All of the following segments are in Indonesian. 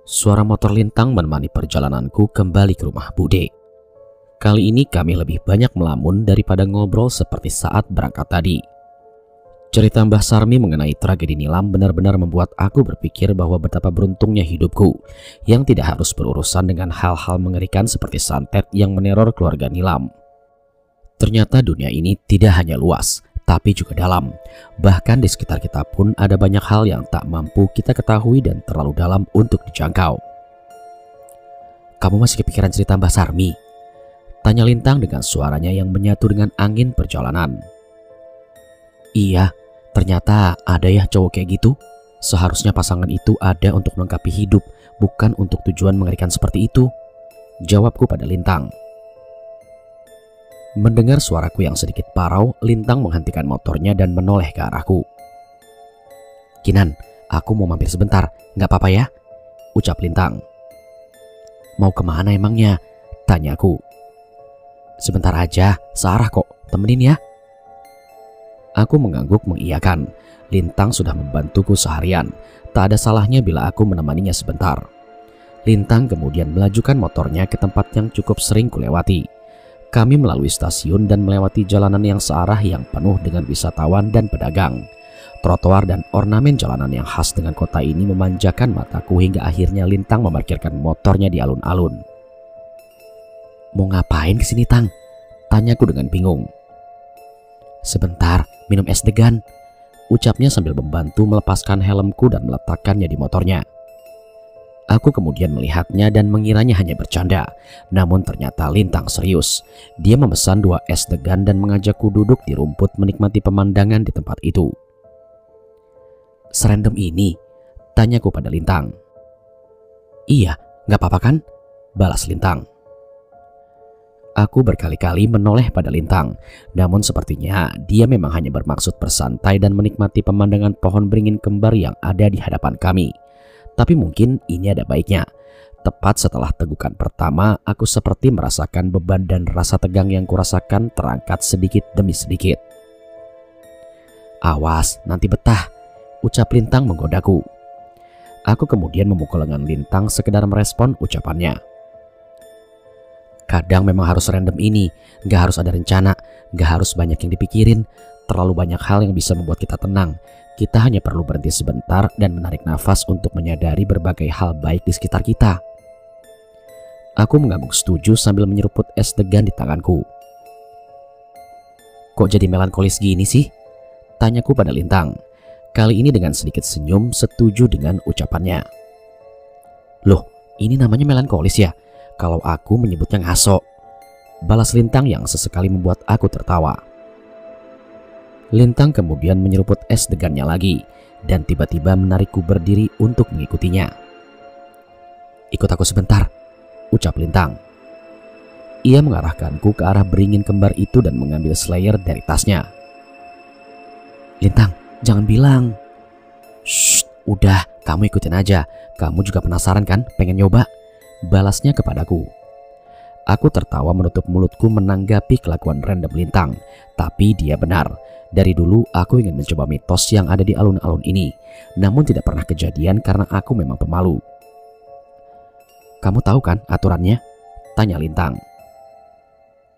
Suara motor Lintang menemani perjalananku kembali ke rumah Bude. Kali ini kami lebih banyak melamun daripada ngobrol seperti saat berangkat tadi. Cerita Mbah Sarmi mengenai tragedi Nilam benar-benar membuat aku berpikir bahwa betapa beruntungnya hidupku yang tidak harus berurusan dengan hal-hal mengerikan seperti santet yang meneror keluarga Nilam. Ternyata dunia ini tidak hanya luas, tapi juga dalam. Bahkan di sekitar kita pun ada banyak hal yang tak mampu kita ketahui dan terlalu dalam untuk dijangkau. "Kamu masih kepikiran cerita Mbah Sarmi?" tanya Lintang dengan suaranya yang menyatu dengan angin perjalanan. "Iya, ternyata ada ya cowok kayak gitu. Seharusnya pasangan itu ada untuk melengkapi hidup, bukan untuk tujuan mengerikan seperti itu," jawabku pada Lintang. Mendengar suaraku yang sedikit parau, Lintang menghentikan motornya dan menoleh ke arahku. "Kinan, aku mau mampir sebentar, nggak apa-apa ya?" ucap Lintang. "Mau kemana emangnya?" tanyaku. "Sebentar aja, searah kok, temenin ya." Aku mengangguk mengiyakan. Lintang sudah membantuku seharian, tak ada salahnya bila aku menemaninya sebentar. Lintang kemudian melajukan motornya ke tempat yang cukup sering kulewati. Kami melalui stasiun dan melewati jalanan yang searah yang penuh dengan wisatawan dan pedagang. Trotoar dan ornamen jalanan yang khas dengan kota ini memanjakan mataku hingga akhirnya Lintang memarkirkan motornya di alun-alun. "Mau ngapain kesini, Tang?" tanyaku dengan bingung. "Sebentar, minum es degan," ucapnya sambil membantu melepaskan helmku dan meletakkannya di motornya. Aku kemudian melihatnya dan mengiranya hanya bercanda, namun ternyata Lintang serius. Dia memesan 2 es degan dan mengajakku duduk di rumput menikmati pemandangan di tempat itu. "Serandom ini?" tanyaku pada Lintang. "Iya, nggak apa-apa kan?" balas Lintang. Aku berkali-kali menoleh pada Lintang, namun sepertinya dia memang hanya bermaksud bersantai dan menikmati pemandangan pohon beringin kembar yang ada di hadapan kami. Tapi mungkin ini ada baiknya. Tepat setelah tegukan pertama, aku seperti merasakan beban dan rasa tegang yang kurasakan terangkat sedikit demi sedikit. "Awas, nanti betah," ucap Lintang menggodaku. Aku kemudian memukul lengan Lintang sekedar merespon ucapannya. "Kadang memang harus random ini, gak harus ada rencana, gak harus banyak yang dipikirin. Terlalu banyak hal yang bisa membuat kita tenang. Kita hanya perlu berhenti sebentar dan menarik nafas untuk menyadari berbagai hal baik di sekitar kita." Aku mengangguk setuju sambil menyeruput es degan di tanganku. "Kok jadi melankolis gini sih?" tanyaku pada Lintang. Kali ini dengan sedikit senyum setuju dengan ucapannya. "Loh, ini namanya melankolis ya? Kalau aku menyebutnya ngaso," balas Lintang yang sesekali membuat aku tertawa. Lintang kemudian menyeruput es degannya lagi dan tiba-tiba menarikku berdiri untuk mengikutinya. "Ikut aku sebentar," ucap Lintang. Ia mengarahkanku ke arah beringin kembar itu dan mengambil slayer dari tasnya. "Lintang, jangan bilang." "Shh, udah, kamu ikutin aja. Kamu juga penasaran kan, pengen nyoba?" balasnya kepadaku. Aku tertawa menutup mulutku menanggapi kelakuan random Lintang. Tapi dia benar. Dari dulu aku ingin mencoba mitos yang ada di alun-alun ini. Namun tidak pernah kejadian karena aku memang pemalu. "Kamu tahu kan aturannya?" tanya Lintang.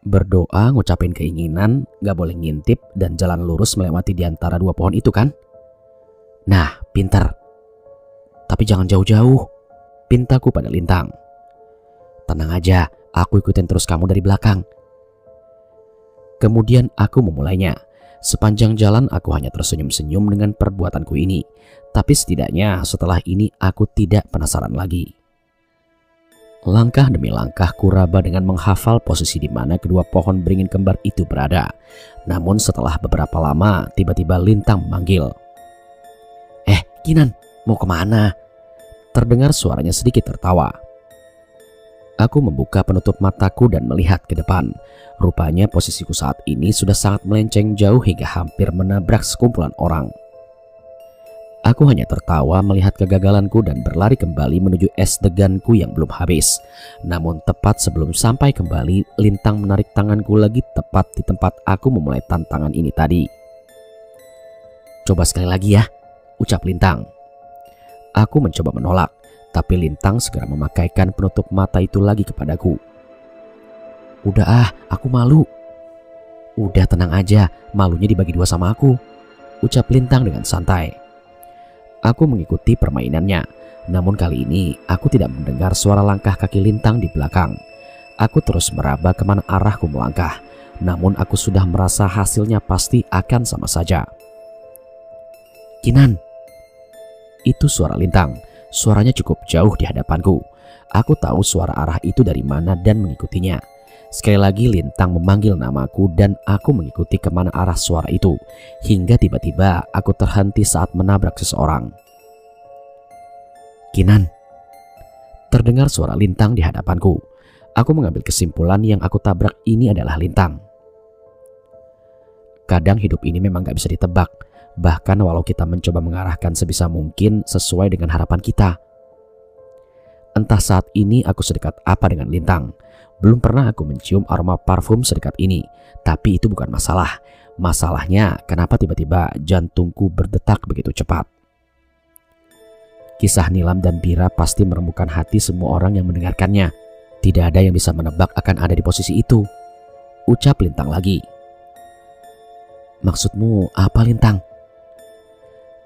"Berdoa, ngucapin keinginan, gak boleh ngintip, dan jalan lurus melewati di antara 2 pohon itu kan?" "Nah, pinter. Tapi jangan jauh-jauh," pintaku pada Lintang. "Tenang aja, aku ikutin terus kamu dari belakang." Kemudian aku memulainya. Sepanjang jalan aku hanya tersenyum-senyum dengan perbuatanku ini. Tapi setidaknya setelah ini aku tidak penasaran lagi. Langkah demi langkah kuraba dengan menghafal posisi di mana kedua pohon beringin kembar itu berada. Namun setelah beberapa lama tiba-tiba Lintang memanggil. Kinan, mau kemana?" Terdengar suaranya sedikit tertawa. Aku membuka penutup mataku dan melihat ke depan. Rupanya posisiku saat ini sudah sangat melenceng jauh hingga hampir menabrak sekumpulan orang. Aku hanya tertawa melihat kegagalanku dan berlari kembali menuju es deganku yang belum habis. Namun tepat sebelum sampai kembali, Lintang menarik tanganku lagi tepat di tempat aku memulai tantangan ini tadi. "Coba sekali lagi ya," ucap Lintang. Aku mencoba menolak, tapi Lintang segera memakaikan penutup mata itu lagi kepadaku. Udah ah, aku malu. Udah tenang aja, malunya dibagi dua sama aku, ucap Lintang dengan santai. Aku mengikuti permainannya, namun kali ini aku tidak mendengar suara langkah kaki Lintang di belakang. Aku terus meraba kemana arahku melangkah, namun aku sudah merasa hasilnya pasti akan sama saja. Kinan. Itu suara Lintang. Suaranya cukup jauh di hadapanku. Aku tahu suara arah itu dari mana dan mengikutinya. Sekali lagi Lintang memanggil namaku dan aku mengikuti kemana arah suara itu. Hingga tiba-tiba aku terhenti saat menabrak seseorang. Kinan. Terdengar suara Lintang di hadapanku. Aku mengambil kesimpulan yang aku tabrak ini adalah Lintang. Kadang hidup ini memang gak bisa ditebak. Bahkan walau kita mencoba mengarahkan sebisa mungkin sesuai dengan harapan kita. Entah saat ini aku sedekat apa dengan Lintang. Belum pernah aku mencium aroma parfum sedekat ini. Tapi itu bukan masalah. Masalahnya kenapa tiba-tiba jantungku berdetak begitu cepat. Kisah Nilam dan Bira pasti merembukan hati semua orang yang mendengarkannya. Tidak ada yang bisa menebak akan ada di posisi itu, ucap Lintang lagi. Maksudmu apa, Lintang?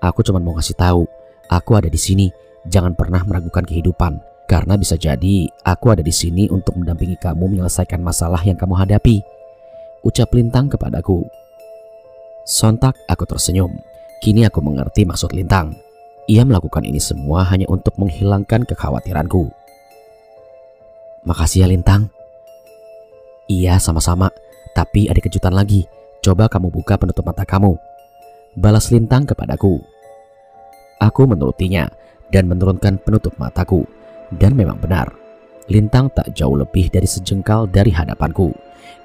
Aku cuma mau ngasih tahu, aku ada di sini. Jangan pernah meragukan kehidupan, karena bisa jadi aku ada di sini untuk mendampingi kamu menyelesaikan masalah yang kamu hadapi, ucap Lintang kepadaku. Sontak aku tersenyum. Kini aku mengerti maksud Lintang. Ia melakukan ini semua hanya untuk menghilangkan kekhawatiranku. Makasih ya, Lintang. Iya, sama-sama. Tapi ada kejutan lagi. Coba kamu buka penutup mata kamu, balas Lintang kepadaku. Aku menurutinya dan menurunkan penutup mataku. Dan memang benar, Lintang tak jauh lebih dari sejengkal dari hadapanku.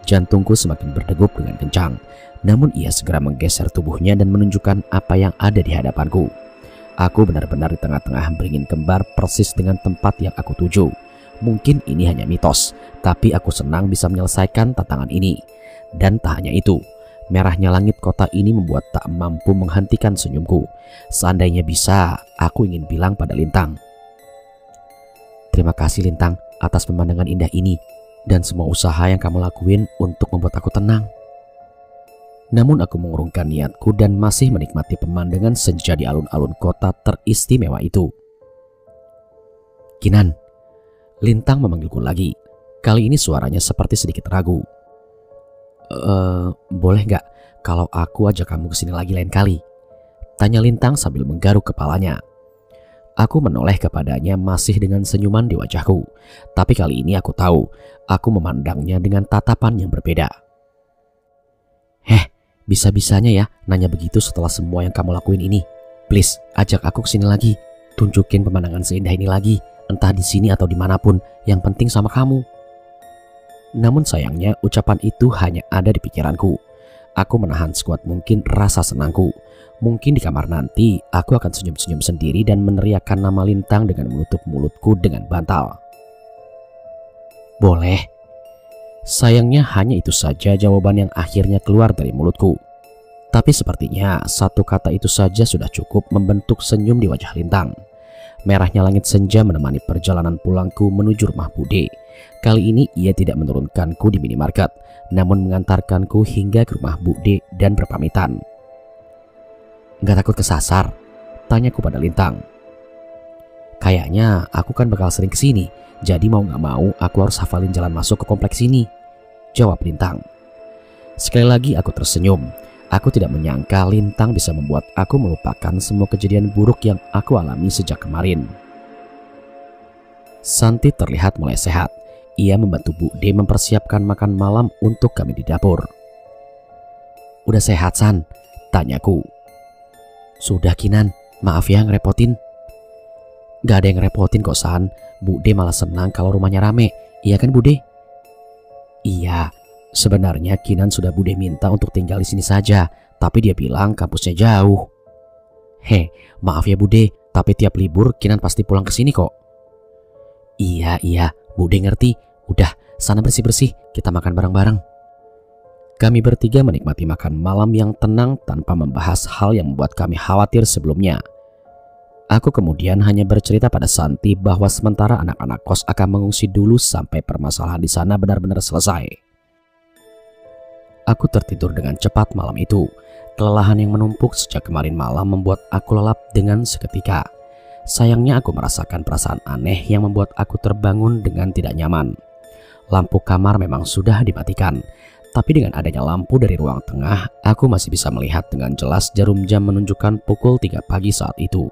Jantungku semakin berdegup dengan kencang. Namun ia segera menggeser tubuhnya dan menunjukkan apa yang ada di hadapanku. Aku benar-benar di tengah-tengah beringin kembar persis dengan tempat yang aku tuju. Mungkin ini hanya mitos, tapi aku senang bisa menyelesaikan tantangan ini. Dan tak hanya itu, merahnya langit kota ini membuat tak mampu menghentikan senyumku. Seandainya bisa, aku ingin bilang pada Lintang, terima kasih Lintang atas pemandangan indah ini dan semua usaha yang kamu lakuin untuk membuat aku tenang. Namun aku mengurungkan niatku dan masih menikmati pemandangan senja di alun-alun kota teristimewa itu. Kinan. Lintang memanggilku lagi. Kali ini suaranya seperti sedikit ragu. Boleh gak kalau aku ajak kamu kesini lagi lain kali? Tanya Lintang sambil menggaruk kepalanya. Aku menoleh kepadanya masih dengan senyuman di wajahku. Tapi kali ini aku tahu, aku memandangnya dengan tatapan yang berbeda. Bisa-bisanya ya nanya begitu setelah semua yang kamu lakuin ini. Please, ajak aku kesini lagi. Tunjukin pemandangan seindah ini lagi. Entah di sini atau dimanapun, yang penting sama kamu. Namun sayangnya ucapan itu hanya ada di pikiranku. Aku menahan sekuat mungkin rasa senangku. Mungkin di kamar nanti aku akan senyum-senyum sendiri dan meneriakkan nama Lintang dengan menutup mulutku dengan bantal. Boleh. Sayangnya hanya itu saja jawaban yang akhirnya keluar dari mulutku. Tapi sepertinya satu kata itu saja sudah cukup membentuk senyum di wajah Lintang. Merahnya langit senja menemani perjalanan pulangku menuju rumah Bude. Kali ini ia tidak menurunkanku di minimarket, namun mengantarkanku hingga ke rumah Bude dan berpamitan. Gak takut kesasar? Tanyaku pada Lintang. Kayaknya aku kan bakal sering kesini, jadi mau gak mau aku harus hafalin jalan masuk ke kompleks ini, jawab Lintang. Sekali lagi aku tersenyum. Aku tidak menyangka Lintang bisa membuat aku melupakan semua kejadian buruk yang aku alami sejak kemarin. Santi terlihat mulai sehat. Ia membantu Bude mempersiapkan makan malam untuk kami di dapur. Udah sehat, San? Tanyaku. Sudah, Kinan. Maaf ya ngerepotin. Gak ada yang ngerepotin kok, San. Bude malah senang kalau rumahnya rame. Iya kan, Bude? Iya. Sebenarnya Kinan sudah Bude minta untuk tinggal di sini saja, tapi dia bilang kampusnya jauh. Maaf ya Bude, tapi tiap libur Kinan pasti pulang ke sini kok. Iya, Bude ngerti. Udah, sana bersih-bersih, kita makan bareng-bareng. Kami bertiga menikmati makan malam yang tenang tanpa membahas hal yang membuat kami khawatir sebelumnya. Aku kemudian hanya bercerita pada Santi bahwa sementara anak-anak kos akan mengungsi dulu sampai permasalahan di sana benar-benar selesai. Aku tertidur dengan cepat malam itu. Kelelahan yang menumpuk sejak kemarin malam membuat aku lelap dengan seketika. Sayangnya aku merasakan perasaan aneh yang membuat aku terbangun dengan tidak nyaman. Lampu kamar memang sudah dimatikan, tapi dengan adanya lampu dari ruang tengah, aku masih bisa melihat dengan jelas jarum jam menunjukkan pukul 3 pagi saat itu.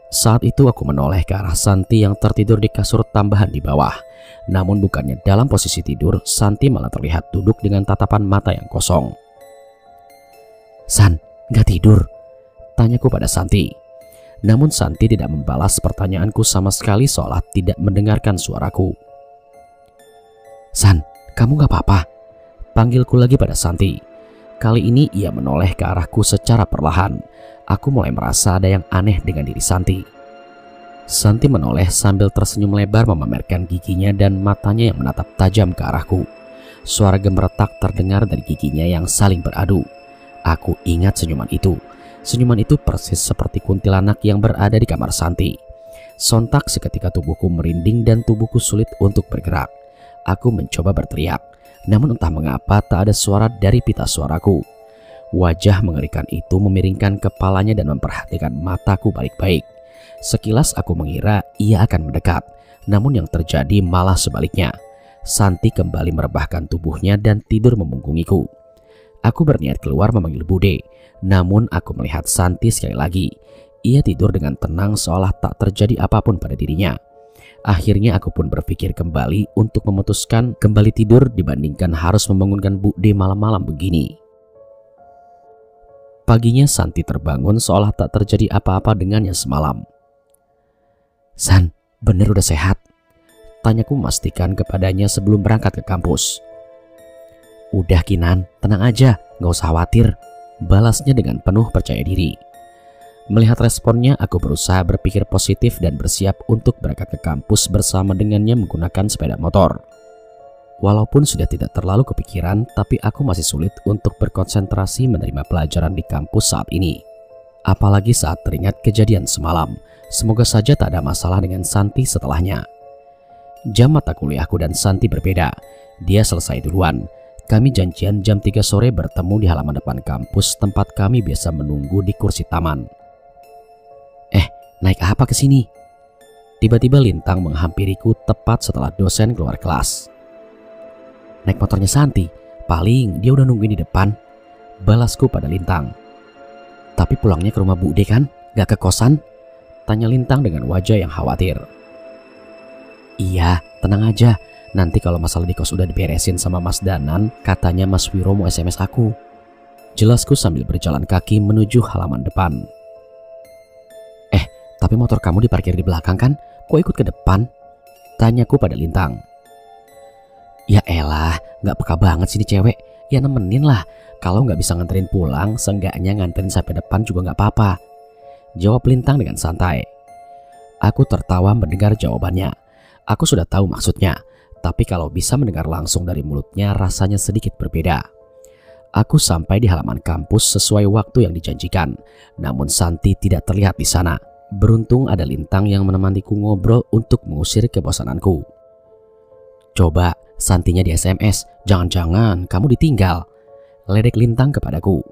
Saat itu aku menoleh ke arah Santi yang tertidur di kasur tambahan di bawah. Namun bukannya dalam posisi tidur, Santi malah terlihat duduk dengan tatapan mata yang kosong. "San, gak tidur?" tanyaku pada Santi. Namun Santi tidak membalas pertanyaanku sama sekali, seolah tidak mendengarkan suaraku. "San, kamu gak apa-apa?" panggilku lagi pada Santi. Kali ini ia menoleh ke arahku secara perlahan. Aku mulai merasa ada yang aneh dengan diri Santi. Santi menoleh sambil tersenyum lebar memamerkan giginya dan matanya yang menatap tajam ke arahku. Suara gemeretak terdengar dari giginya yang saling beradu. Aku ingat senyuman itu. Senyuman itu persis seperti kuntilanak yang berada di kamar Santi. Sontak seketika tubuhku merinding dan tubuhku sulit untuk bergerak. Aku mencoba berteriak, namun entah mengapa tak ada suara dari pita suaraku. Wajah mengerikan itu memiringkan kepalanya dan memperhatikan mataku baik-baik. Sekilas aku mengira ia akan mendekat, namun yang terjadi malah sebaliknya. Santi kembali merebahkan tubuhnya dan tidur memunggungiku. Aku berniat keluar memanggil Bude, namun aku melihat Santi sekali lagi. Ia tidur dengan tenang seolah tak terjadi apapun pada dirinya. Akhirnya aku pun berpikir kembali untuk memutuskan kembali tidur dibandingkan harus membangunkan Bude malam-malam begini. Paginya Santi terbangun seolah tak terjadi apa-apa dengannya semalam. "San, bener udah sehat?" tanyaku memastikan kepadanya sebelum berangkat ke kampus. "Udah Kinan, tenang aja, gak usah khawatir," balasnya dengan penuh percaya diri. Melihat responnya, aku berusaha berpikir positif dan bersiap untuk berangkat ke kampus bersama dengannya menggunakan sepeda motor. Walaupun sudah tidak terlalu kepikiran, tapi aku masih sulit untuk berkonsentrasi menerima pelajaran di kampus saat ini. Apalagi saat teringat kejadian semalam. Semoga saja tak ada masalah dengan Santi setelahnya. Jam mata kuliahku dan Santi berbeda. Dia selesai duluan. Kami janjian jam 3 sore bertemu di halaman depan kampus tempat kami biasa menunggu di kursi taman. Naik apa ke sini?" Tiba-tiba Lintang menghampiriku tepat setelah dosen keluar kelas. "Naik motornya Santi, paling dia udah nungguin di depan," balasku pada Lintang. "Tapi pulangnya ke rumah Bude kan? Gak ke kosan?" tanya Lintang dengan wajah yang khawatir. "Iya, tenang aja. Nanti kalau masalah di kos udah diberesin sama Mas Danan, katanya Mas Wiro mau SMS aku," jelasku sambil berjalan kaki menuju halaman depan. "Tapi motor kamu diparkir di belakang kan? Kok ikut ke depan?" tanyaku pada Lintang. "Ya elah, gak peka banget sih ini cewek. Ya nemenin lah. Kalau gak bisa nganterin pulang, seenggaknya nganterin sampai depan juga gak apa-apa," jawab Lintang dengan santai. Aku tertawa mendengar jawabannya. Aku sudah tahu maksudnya, tapi kalau bisa mendengar langsung dari mulutnya rasanya sedikit berbeda. Aku sampai di halaman kampus sesuai waktu yang dijanjikan, namun Santi tidak terlihat di sana. Beruntung ada Lintang yang menemaniku ngobrol untuk mengusir kebosananku. "Coba Santinya di SMS, jangan-jangan kamu ditinggal," ledek Lintang kepadaku.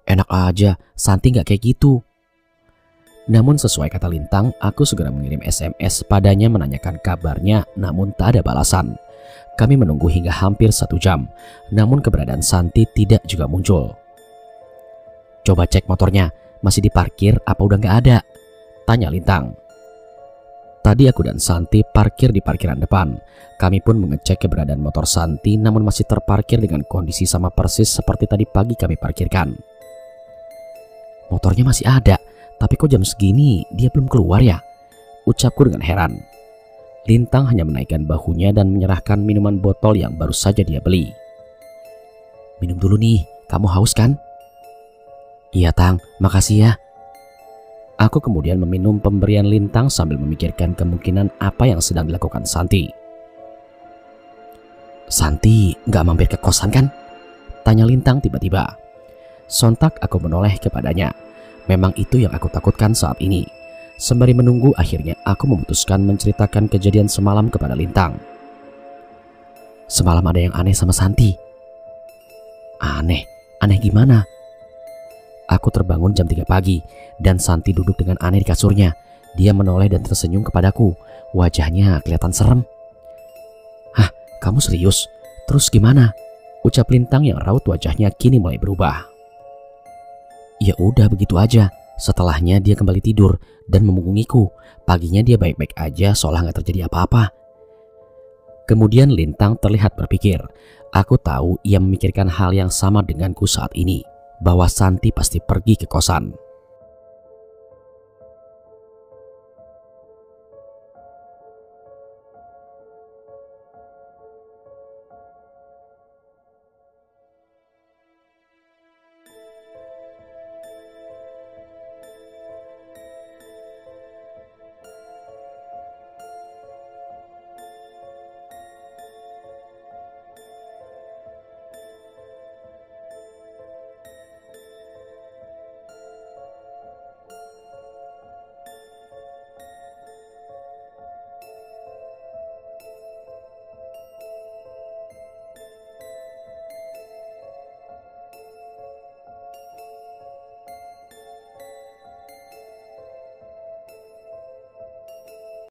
"Enak aja, Santi gak kayak gitu." Namun sesuai kata Lintang, aku segera mengirim SMS padanya menanyakan kabarnya, namun tak ada balasan. Kami menunggu hingga hampir 1 jam, namun keberadaan Santi tidak juga muncul. "Coba cek motornya, masih diparkir apa udah gak ada?" tanya Lintang. Tadi aku dan Santi parkir di parkiran depan. Kami pun mengecek keberadaan motor Santi, namun masih terparkir dengan kondisi sama persis seperti tadi pagi kami parkirkan. "Motornya masih ada, tapi kok jam segini dia belum keluar ya?" ucapku dengan heran. Lintang hanya menaikkan bahunya dan menyerahkan minuman botol yang baru saja dia beli. "Minum dulu nih, kamu haus kan?" "Iya Tang, makasih ya." Aku kemudian meminum pemberian Lintang sambil memikirkan kemungkinan apa yang sedang dilakukan Santi. "Santi gak mampir ke kosan kan?" tanya Lintang tiba-tiba. Sontak aku menoleh kepadanya. Memang itu yang aku takutkan saat ini. Sembari menunggu, akhirnya aku memutuskan menceritakan kejadian semalam kepada Lintang. Semalam ada yang aneh sama Santi. Aneh? Aneh gimana? Aku terbangun jam 3 pagi dan Santi duduk dengan aneh di kasurnya. Dia menoleh dan tersenyum kepadaku. Wajahnya kelihatan serem. Hah, kamu serius? Terus gimana? Ucap Lintang yang raut wajahnya kini mulai berubah. Ya udah begitu aja. Setelahnya dia kembali tidur dan memungungiku. Paginya dia baik-baik aja seolah gak terjadi apa-apa. Kemudian Lintang terlihat berpikir. Aku tahu ia memikirkan hal yang sama denganku saat ini, bahwa Santi pasti pergi ke kosan.